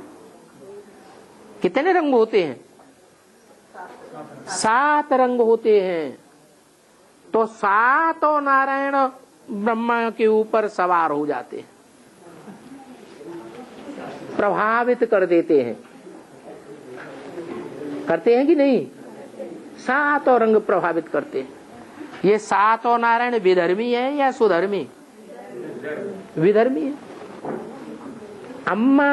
कितने रंग होते हैं? 7 रंग होते हैं। तो 7 नारायण ब्रह्मा के ऊपर सवार हो जाते हैं, प्रभावित कर देते हैं। करते हैं कि नहीं? 7 रंग प्रभावित करते हैं। ये 7 नारायण विधर्मी है या सुधर्मी? विधर्मी है। अम्मा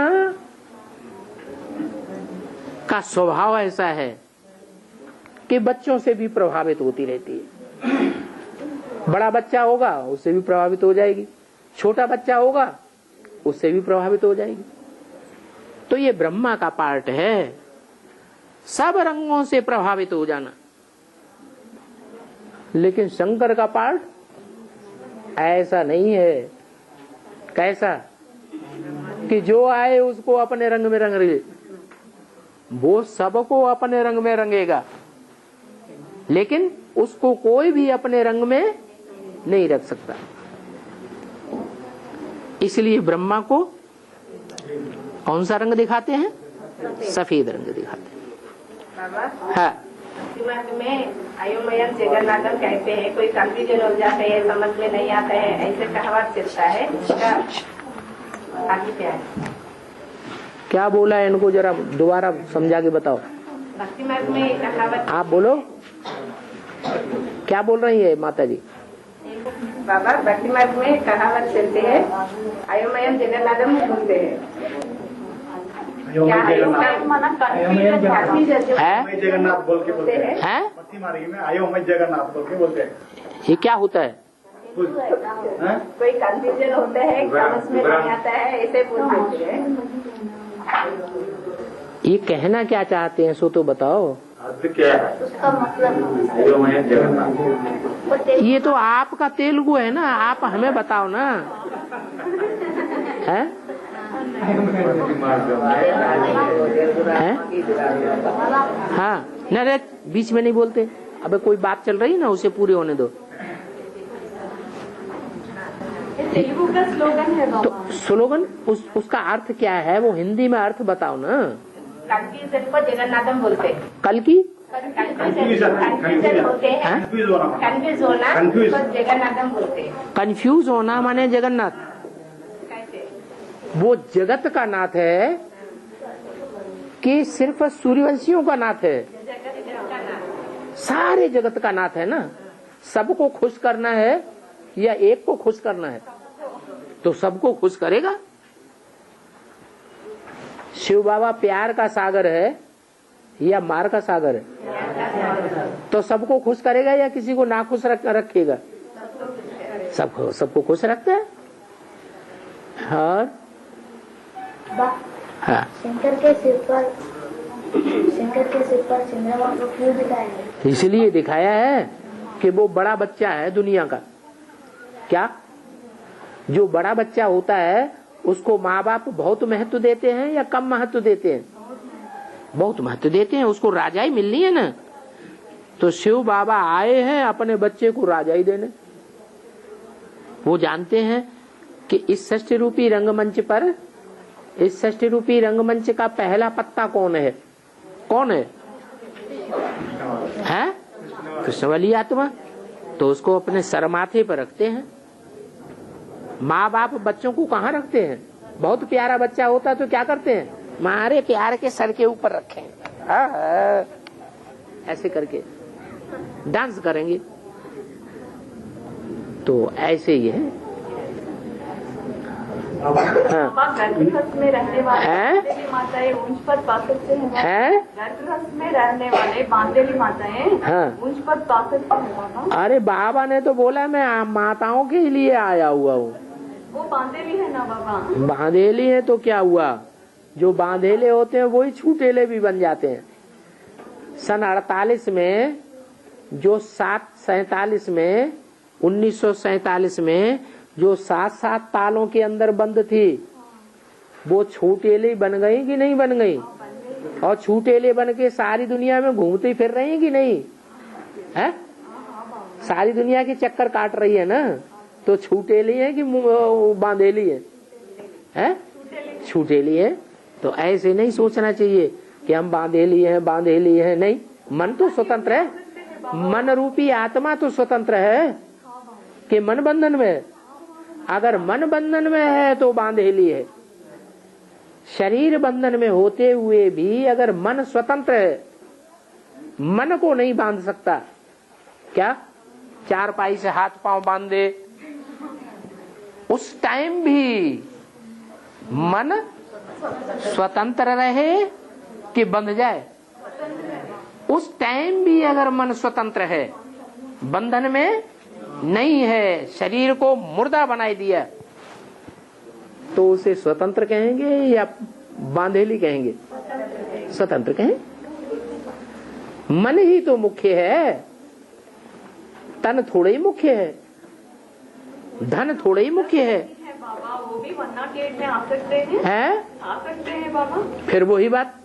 का स्वभाव ऐसा है कि बच्चों से भी प्रभावित होती रहती है। बड़ा बच्चा होगा उससे भी प्रभावित हो जाएगी, छोटा बच्चा होगा उससे भी प्रभावित हो जाएगी। तो ये ब्रह्मा का पार्ट है, सब रंगों से प्रभावित हो जाना। लेकिन शंकर का पार्ट ऐसा नहीं है। कैसा कि जो आए उसको अपने रंग में रंग ले, वो सबको अपने रंग में रंगेगा, लेकिन उसको कोई भी अपने रंग में नहीं रख सकता। इसलिए ब्रह्मा को कौन सा रंग दिखाते हैं? सफेद रंग दिखाते हैं। हाँ, में अयोमयम जगन्नाथम कहते हैं, कोई कंफ्यूजन हो जाते हैं, समझ में नहीं आता है, ऐसे कहावत चलता है, इसका आगे क्या है? क्या बोला है इनको जरा दोबारा समझा के बताओ। भक्ति मार्ग में कहावत, आप बोलो, क्या बोल रही है माता जी? बाबा भक्ति मार्ग में कहावत चलते हैं, अयोमयम जगन्नाथम बोलते हैं। क्या जगन्नाथ बोल के बोलते हैं, हैं? भक्ति मार्ग में अयोमय जगन्नाथ बोल के बोलते हैं। ये क्या होता है? कोई कंफ्यूजन होता है, समझ में नहीं आता है, ऐसे बोल देते हैं। ये कहना क्या चाहते हैं सो तो बताओ। अर्थ क्या है उसका मतलब अयोमय जगन्नाथ? ये तो आपका तेलुगु है ना, आप हमें बताओ ना। है? हाँ, न बीच में नहीं बोलते। अबे कोई बात चल रही ना, उसे पूरे होने दो। तेलुगु का स्लोगन है तो स्लोगन उसका अर्थ क्या है, वो हिंदी में अर्थ बताओ ना। कंफ्यूजन को जगन्नाथम बोलते हैं। कल की कंफ्यूजन होते हैं, कंफ्यूज होना तो जगन्नाथम बोलते हैं। कंफ्यूज होना माने जगन्नाथ, कैसे? वो जगत का नाथ है कि सिर्फ सूर्यवंशियों का नाथ है? सारे जगत का नाथ है ना। सबको खुश करना है या एक को खुश करना है? तो सबको खुश करेगा। शिव बाबा प्यार का सागर है या मार का सागर है? तो सबको खुश करेगा या किसी को ना खुश रखेगा? सबको खुश रखता है। और हाँ, शंकर के सिर पर चंद्रमा को क्यों दिखाया है? इसलिए दिखाया है कि वो बड़ा बच्चा है दुनिया का। क्या? जो बड़ा बच्चा होता है उसको माँ बाप बहुत महत्व देते हैं या कम महत्व देते हैं? बहुत महत्व देते हैं। उसको राजाई मिलनी है ना, तो शिव बाबा आए हैं अपने बच्चे को राजाई देने। वो जानते हैं कि इस षष्ठी रूपी रंगमंच पर, इस षष्ठी रूपी रंगमंच का पहला पत्ता कौन है? कौन है? हैं? कृष्ण वाली आत्मा। तो उसको अपने सर माथे पर रखते हैं। माँ बाप बच्चों को कहाँ रखते हैं? बहुत प्यारा बच्चा होता तो क्या करते हैं? मारे प्यार के सर के ऊपर रखें, ऐसे करके डांस करेंगे। तो ऐसे ही है। गर्भगृह में रहने वाले माताएं ऊंच पद पा सकते हैं। गर्भगृह में रहने वाले बांधेली माताएं ऊंच पद पा सकते हैं। अरे बाबा ने तो बोला मैं माताओं के लिए आया हुआ हूँ। वो बांधेली है ना बाबा? बांधेली है तो क्या हुआ? जो बांधेले होते हैं वही छूटेले भी बन जाते हैं। सन 48 में जो 1947 में जो 7 तालों के अंदर बंद थी, वो छूटेले बन गई कि नहीं बन गई? और छूटेले बन के सारी दुनिया में घूमती फिर रही है कि नहीं है? सारी दुनिया के चक्कर काट रही है ना। तो छूटेली है कि बांधेली है? छूटेली है। तो ऐसे नहीं सोचना चाहिए कि हम बांधेली है। नहीं, मन तो स्वतंत्र है। मन रूपी आत्मा तो स्वतंत्र है कि मन बंधन में। अगर मन बंधन में है तो बांधेली है। शरीर बंधन में होते हुए भी अगर मन स्वतंत्र है, मन को नहीं बांध सकता। क्या? चारपाई से हाथ पांव बांध दे, उस टाइम भी मन स्वतंत्र रहे कि बंध जाए? उस टाइम भी अगर मन स्वतंत्र है, बंधन में नहीं है, शरीर को मुर्दा बनाई दिया, तो उसे स्वतंत्र कहेंगे या बांधेली कहेंगे? स्वतंत्र कहें। मन ही तो मुख्य है, तन थोड़ा ही मुख्य है। धन थोड़े ही मुख्य है बाबा, वो भी 108 में आ सकते हैं, आ सकते हैं बाबा। फिर वही बात,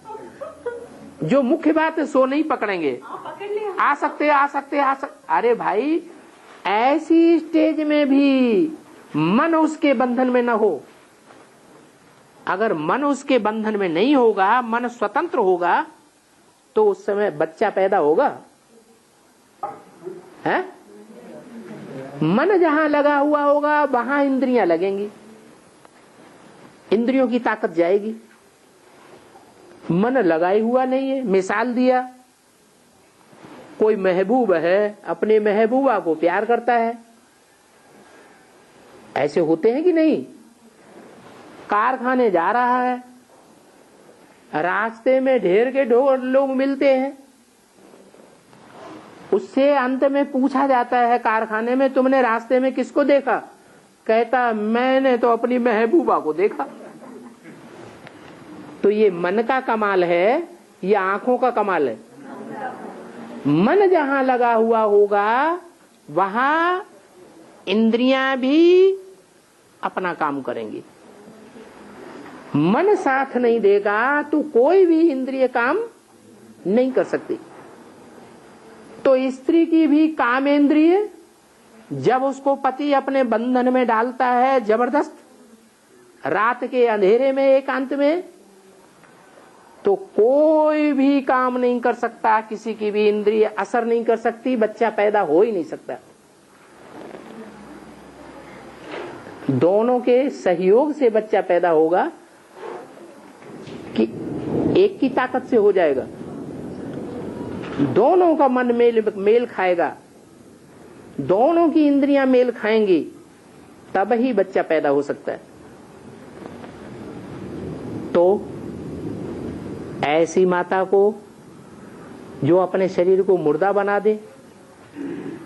जो मुख्य बात है सो नहीं पकड़ेंगे। पकड़ लिया, आ सकते। अरे भाई, ऐसी स्टेज में भी मन उसके बंधन में न हो। अगर मन उसके बंधन में नहीं होगा, मन स्वतंत्र होगा, तो उस समय बच्चा पैदा होगा है? मन जहां लगा हुआ होगा वहां इंद्रियां लगेंगी, इंद्रियों की ताकत जाएगी। मन लगाए हुआ नहीं है। मिसाल दिया, कोई महबूब है, अपने महबूबा को प्यार करता है, ऐसे होते हैं कि नहीं? कारखाने जा रहा है, रास्ते में ढेर के ढेर लोग मिलते हैं, उससे अंत में पूछा जाता है कारखाने में, तुमने रास्ते में किसको देखा? कहता, मैंने तो अपनी महबूबा को देखा। तो ये मन का कमाल है या आंखों का कमाल है? मन जहां लगा हुआ होगा वहां इंद्रियां भी अपना काम करेंगी। मन साथ नहीं देगा तो कोई भी इंद्रिय काम नहीं कर सकती। तो स्त्री की भी कामेंद्रिय जब उसको पति अपने बंधन में डालता है जबरदस्त, रात के अंधेरे में, एकांत में, तो कोई भी काम नहीं कर सकता, किसी की भी इंद्रिय असर नहीं कर सकती, बच्चा पैदा हो ही नहीं सकता। दोनों के सहयोग से बच्चा पैदा होगा कि एक की ताकत से हो जाएगा, दोनों का मन मेल खाएगा, दोनों की इंद्रियां मेल खाएंगी, तब ही बच्चा पैदा हो सकता है। तो ऐसी माता को जो अपने शरीर को मुर्दा बना दे,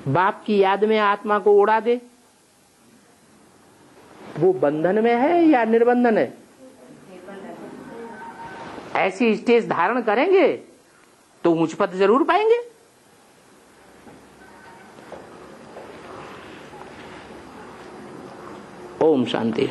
बाप की याद में आत्मा को उड़ा दे, वो बंधन में है या निर्बंधन है? ऐसी स्टेज धारण करेंगे तो उच्च पद जरूर पाएंगे। ओम शांति।